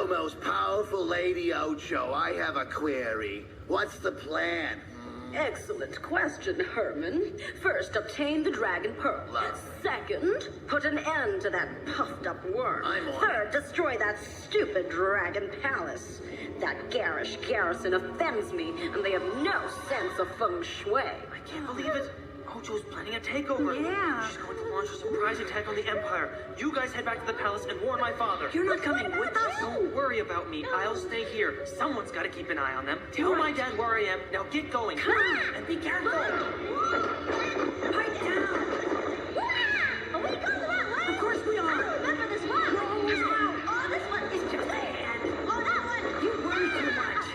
Hello, most powerful Lady Ocho. I have a query. What's the plan? Excellent question, Herman. First, obtain the Dragon Pearl. Love. Second, put an end to that puffed-up worm. I'm on Third, destroy that stupid Dragon Palace. That garish garrison offends me, and they have no sense of feng shui. I can't believe it. Ocho's planning a takeover. Yeah. She's going to launch a surprise attack on the Empire. You guys head back to the palace and warn my father. You're not coming with us? Don't worry about me. I'll stay here. Someone's got to keep an eye on them. Tell my dad where I am. Now get going. Come on. And be careful. Pipe down. Are we going that way? Of course we I are. don't remember this one. We're almost out. Oh, this one is Japan. Oh, that one. You worry too much.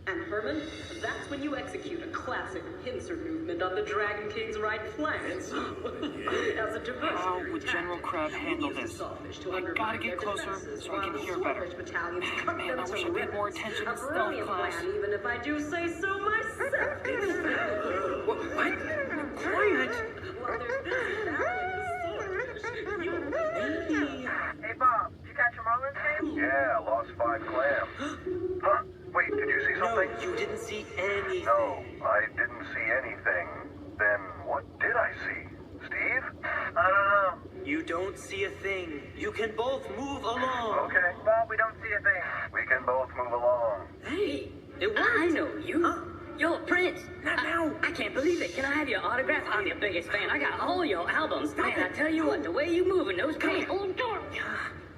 And Herman, that's when you execute a classic pincer movement on the Dragon King's right flank. As a diversion. How would General Crab handle this? I gotta get closer so I can hear better. Man, I wish I paid more attention in A stealth brilliant class. plan, even if I do say so myself. What? Quiet! While they're busy battling the swordfish, you maybe... Hey, Bob, did you catch a Marlins game? Yeah, lost 5 clams. Huh? Wait, did you see No, something? you didn't see anything. No, I didn't see anything. Then what did I see? Steve? I don't know. You don't see a thing. You can both move along. Okay, Bob, we don't see a thing. we can both move along. Hey, it worked. I know you. Huh? Yo, Prince. Not now. I can't believe it. Can I have your autograph? I'm your biggest fan. I got all your albums. Man, I tell you what, the way you move in those pants. Oh, God.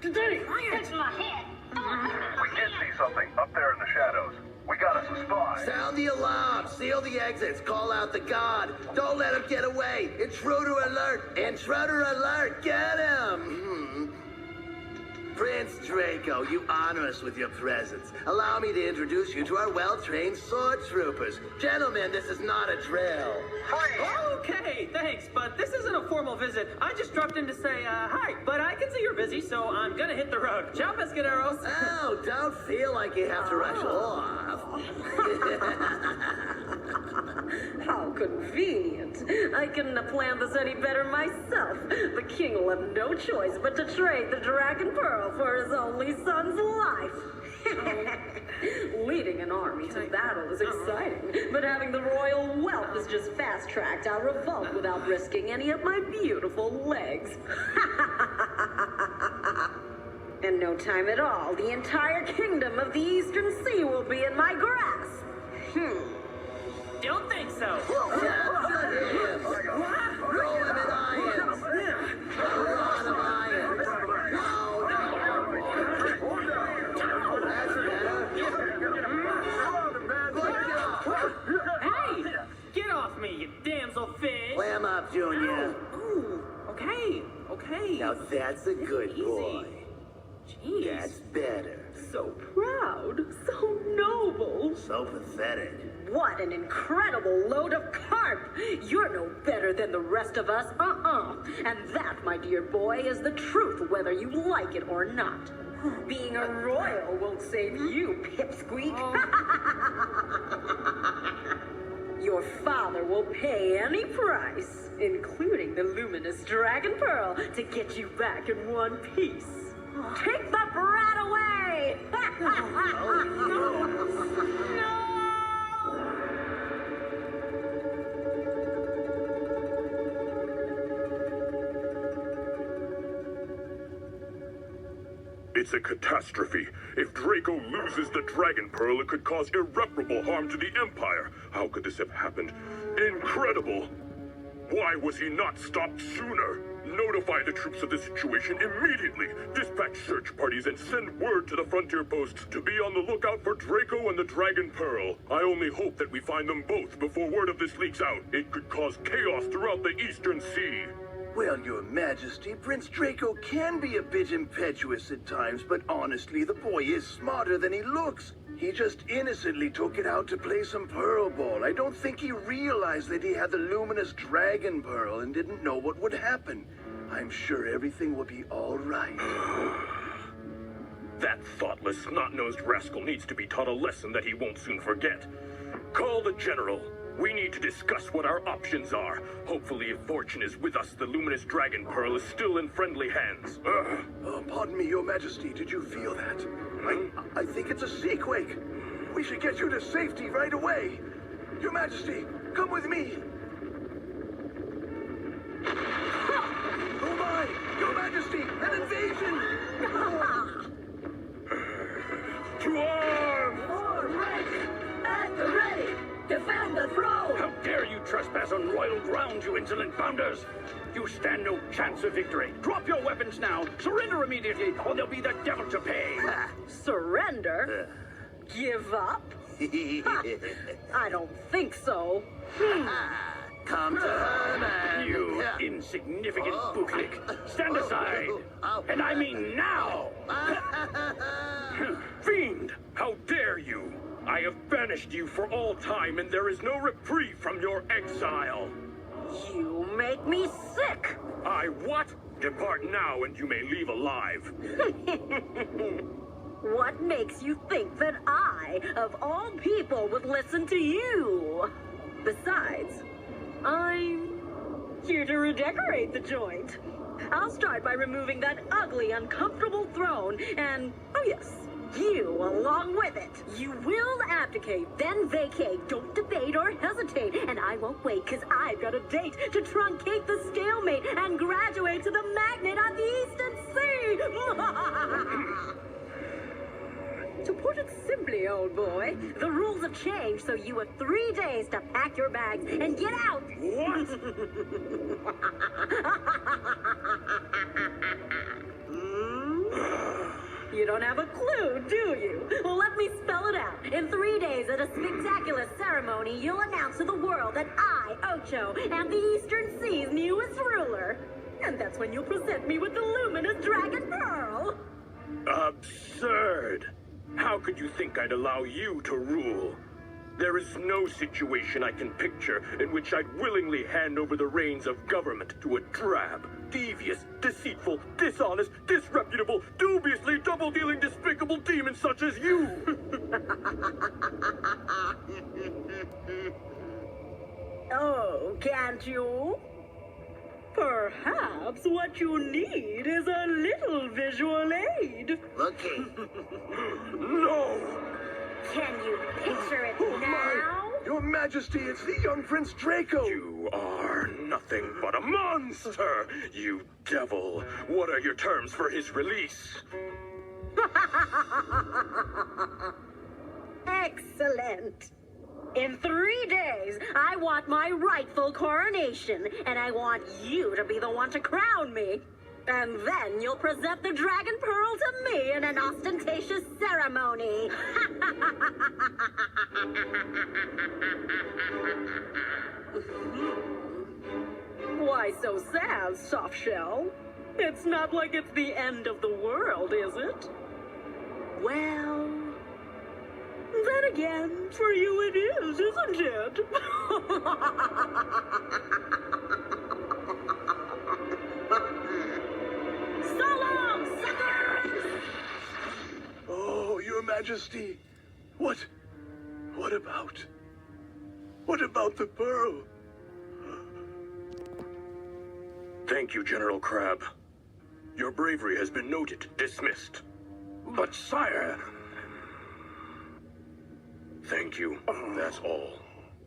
Today. That's my head. We did see something up there in the shadows. We got us a spy. Sound the alarm. Seal the exits. Call out the guard. Don't let him get away. Intruder alert. Intruder alert. Get him. Prince Draco, you honor us with your presence. Allow me to introduce you to our well-trained sword troopers. Gentlemen, this is not a drill. Okay, thanks, but this isn't a formal visit. I just dropped in to say hi, but I can see you're busy, so I'm gonna hit the road. Ciao, pescaderos. Oh, don't feel like you have to rush off. How convenient. I couldn't have planned this any better myself. The king will have no choice but to trade the Dragon Pearl for his only son's life. Leading an army to battle is exciting, but having the royal wealth is just fast-tracked our revolt without risking any of my beautiful legs. In no time at all, the entire kingdom of the Eastern Sea will be in my grasp. Don't think so. Roll him in irons. Roll on him irons. Hey, get off me, you damselfish. Clam up, Junior. Ooh, okay. Now that's a good boy. Jeez. That's better. So proud, so noble. So pathetic. What an incredible load of carp! You're no better than the rest of us, And that, my dear boy, is the truth, whether you like it or not. Being a royal won't save you, pipsqueak. Your father will pay any price, including the luminous Dragon Pearl, to get you back in one piece. Take the brat away! It's a catastrophe. If Draco loses the Dragon Pearl, it could cause irreparable harm to the Empire. How could this have happened? Incredible! Why was he not stopped sooner? Notify the troops of the situation immediately. Dispatch search parties and send word to the frontier posts to be on the lookout for Draco and the Dragon Pearl. I only hope that we find them both before word of this leaks out. It could cause chaos throughout the Eastern Sea. Well, Your Majesty, Prince Draco can be a bit impetuous at times, but honestly, the boy is smarter than he looks. He just innocently took it out to play some Pearl Ball. I don't think he realized that he had the luminous Dragon Pearl and didn't know what would happen. I'm sure everything will be all right. That thoughtless, snot-nosed rascal needs to be taught a lesson that he won't soon forget. Call the General. We need to discuss what our options are. Hopefully, if fortune is with us, the luminous Dragon Pearl is still in friendly hands. Pardon me, Your Majesty. Did you feel that? I think it's a seaquake. We should get you to safety right away. Your Majesty, come with me. Oh my! Your Majesty, an invasion! To arms! At the ready! Defend the throne! How dare you trespass on royal ground, you insolent founders! You stand no chance of victory. Drop your weapons now. Surrender immediately, or there'll be the devil to pay. Surrender? Give up? I don't think so. Come to her, man. You insignificant bootlick. Stand aside. And I mean now. Fiend! How dare you! I have banished you for all time, and there is no reprieve from your exile. You make me sick. I what? Depart now, and you may leave alive. What makes you think that I, of all people, would listen to you? Besides, I'm here to redecorate the joint. I'll start by removing that ugly, uncomfortable throne, and, oh yes, you along with it. You will abdicate, then vacate. Don't debate or hesitate. And I won't wait, because I've got a date to truncate the stalemate and graduate to the magnet on the Eastern Sea. To put it simply, old boy, the rules have changed, so you have 3 days to pack your bags and get out. What? You don't have a clue, do you? Well, let me spell it out. In 3 days, at a spectacular ceremony, you'll announce to the world that I, Ocho, am the Eastern Sea's newest ruler. And that's when you'll present me with the luminous Dragon Pearl. Absurd! How could you think I'd allow you to rule? There is no situation I can picture in which I'd willingly hand over the reins of government to a drab, devious, deceitful, dishonest, disreputable, dubiously double-dealing, despicable demon such as you! Oh, can't you? Perhaps what you need is a little visual aid. Lucky. No! Can you picture it now? Your Majesty, it's the young Prince Draco. You are nothing but a monster! You devil! What are your terms for his release? Excellent. In 3 days, I want my rightful coronation, and I want you to be the one to crown me. And then you'll present the Dragon Pearl to me in an ostentatious ceremony. Why so sad, Softshell? It's not like it's the end of the world, is it? Well, then again, for you it is, isn't it? So long, suckers! Oh, Your Majesty. What about the pearl? Thank you, General Crab. Your bravery has been noted. Dismissed. But sire, Thank you. That's all.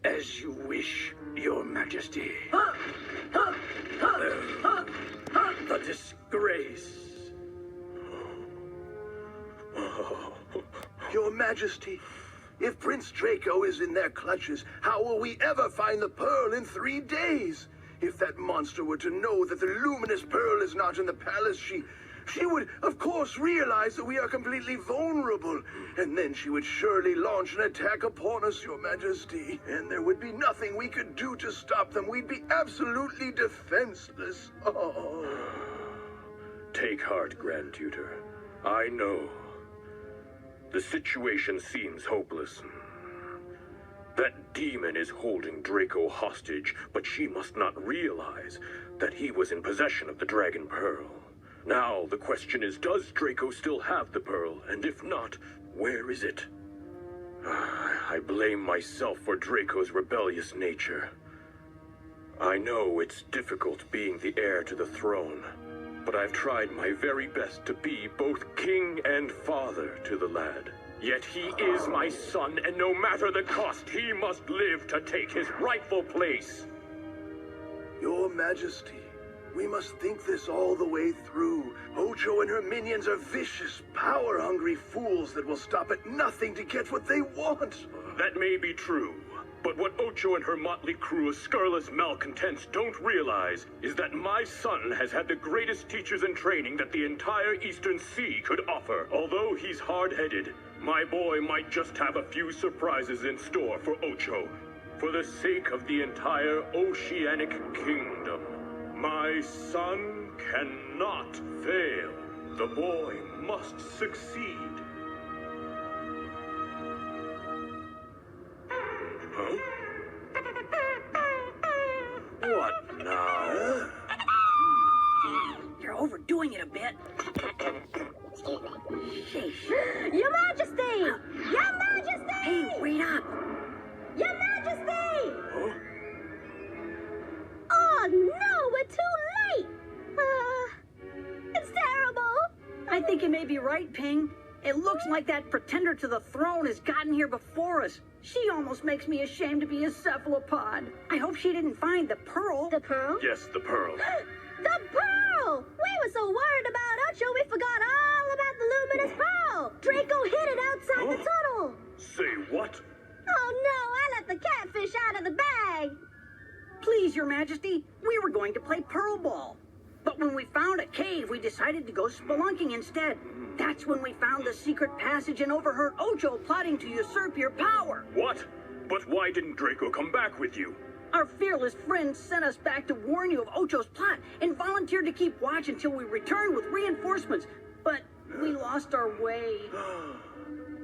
as you wish, your majesty. The disgrace. Your Majesty, if Prince Draco is in their clutches, how will we ever find the pearl in 3 days? If that monster were to know that the luminous pearl is not in the palace, she would, of course, realize that we are completely vulnerable. And then she would surely launch an attack upon us, Your Majesty. And there would be nothing we could do to stop them. We'd be absolutely defenseless. Oh. Take heart, Grand Tutor. I know. The situation seems hopeless. That demon is holding Draco hostage, but she must not realize that he was in possession of the Dragon Pearl. Now, the question is, does Draco still have the pearl? And if not, where is it? I blame myself for Draco's rebellious nature. I know it's difficult being the heir to the throne, but I've tried my very best to be both king and father to the lad. Yet he is my son, and no matter the cost, he must live to take his rightful place. Your Majesty, we must think this all the way through. Ocho and her minions are vicious, power-hungry fools that will stop at nothing to get what they want. That may be true, but what Ocho and her motley crew of scurrilous malcontents don't realize is that my son has had the greatest teachers in training that the entire Eastern Sea could offer. Although he's hard-headed, my boy might just have a few surprises in store for Ocho. For the sake of the entire Oceanic Kingdom, my son cannot fail. The boy must succeed. Huh? What now? You're overdoing it a bit. Your Majesty! Your Majesty! Hey, wait up. Your Majesty! Huh? Oh no, we're too late! It's terrible! I think you may be right, Ping. It looks like that pretender to the throne has gotten here before us. She almost makes me ashamed to be a cephalopod. I hope she didn't find the pearl. The pearl? Yes, the pearl. The pearl! We were so worried about Ocho, we forgot all about the luminous pearl! Draco hid it outside the tunnel! Say what? Oh no, I let the catfish out of the bag! Please, Your Majesty, we were going to play Pearl Ball. But when we found a cave, we decided to go spelunking instead. That's when we found the secret passage and overheard Ocho plotting to usurp your power. What? But why didn't Draco come back with you? Our fearless friend sent us back to warn you of Ocho's plot and volunteered to keep watch until we returned with reinforcements. But we lost our way.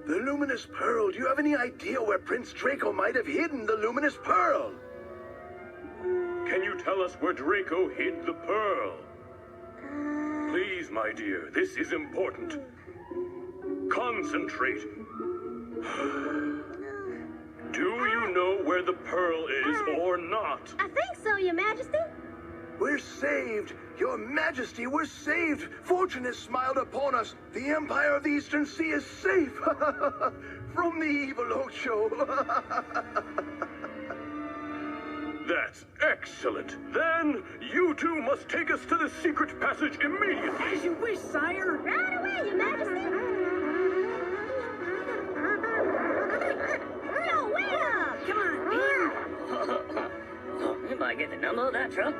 The luminous pearl. Do you have any idea where Prince Draco might have hidden the luminous pearl? Can you tell us where Draco hid the pearl? Please, my dear, this is important. Concentrate. Do you know where the pearl is or not? I think so, Your Majesty. We're saved! Your Majesty, we're saved! Fortune has smiled upon us! The Empire of the Eastern Sea is safe! From the evil Ocho! That's excellent. Then you two must take us to the secret passage immediately. As you wish, sire. Right away, Your Majesty. No, wait up! Come on, Ping. You might get the number of that truck.